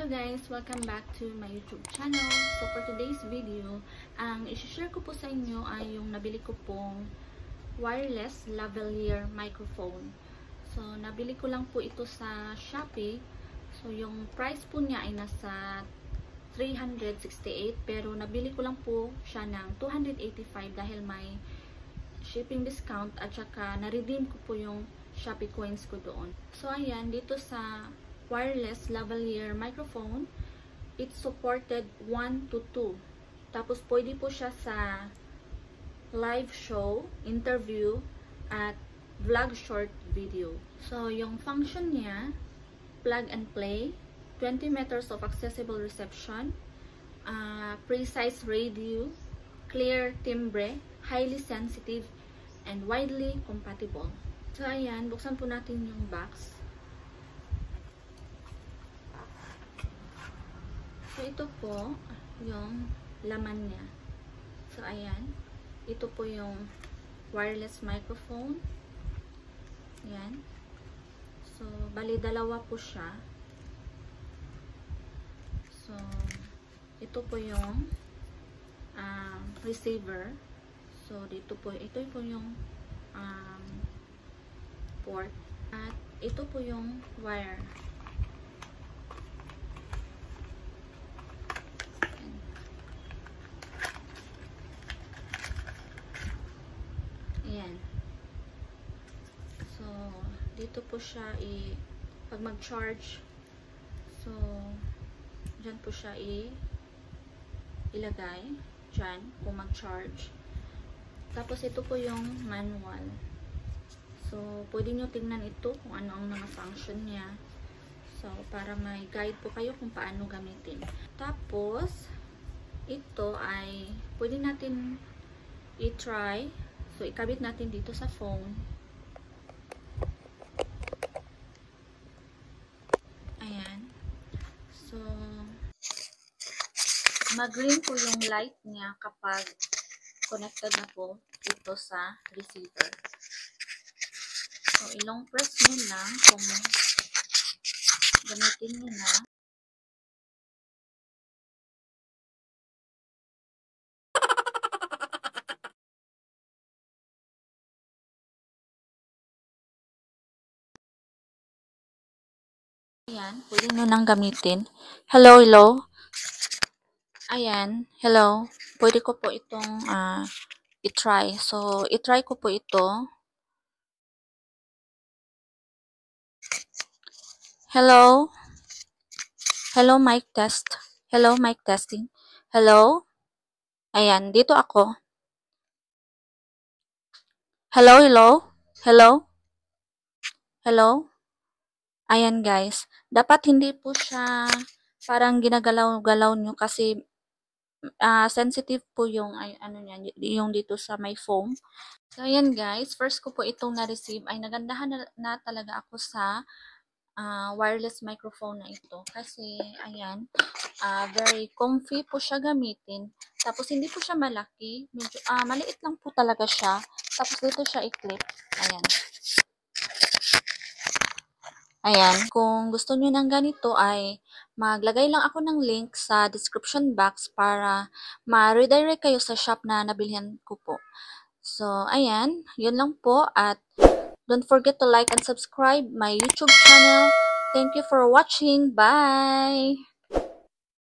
Hello guys! Welcome back to my YouTube channel. So for today's video, ang i-share ko po sa inyo ay yung nabili ko pong wireless lavalier microphone. So nabili ko lang po ito sa Shopee. So yung price po niya ay nasa 368 pero nabili ko lang po siya ng 285 dahil may shipping discount at saka na-redeem ko po yung Shopee coins ko doon. So ayan, dito sa wireless lavalier microphone, it's supported 1 to 2. Tapos pwede po siya sa live show, interview, at vlog short video. So yung function niya, plug and play, 20 meters of accessible reception, precise radio, clear timbre, highly sensitive, and widely compatible. So ayan, buksan po natin yung box. So, ito po yung laman niya. So, ayan. Ito po yung wireless microphone. Ayan. So, bali dalawa po siya. So, ito po yung receiver. So, dito po, ito po yung port. At ito po yung wire. Ayan. So, dito po siya pag mag-charge, so, dyan po siya ilagay, dyan, kung mag-charge. Tapos, ito po yung manual. So, pwede nyo tingnan ito kung ano ang mga function niya. So, para may guide po kayo kung paano gamitin. Tapos, ito ay, pwede natin i-try. So, ikabit natin dito sa phone. Ayan. So, mag-green po yung light niya kapag connected na po ito sa receiver. So, ilong press nyo lang kung gamitin nyo na. Ayan, pwede nyo nang gamitin. Hello, hello. Ayan, hello. Pwede ko po itong i-try. So, i-try ko po ito. Hello. Hello, mic test. Hello, mic testing. Hello. Ayan, dito ako. Hello, hello. Hello. Hello. Ayan guys, dapat hindi po siya parang ginagalaw-galaw nyo kasi sensitive po yung ano niya, yung dito sa may foam. So ayan guys, first ko po itong na-receive ay nagandahan na talaga ako sa wireless microphone na ito kasi ayan, very comfy po siya gamitin. Tapos hindi po siya malaki, medyo maliit lang po talaga siya. Tapos dito siya i-clip. Ayan. Ayan, kung gusto nyo ng ganito ay maglagay lang ako ng link sa description box para ma-redirect kayo sa shop na nabilihan ko po. So, ayan, yun lang po at don't forget to like and subscribe my YouTube channel. Thank you for watching. Bye!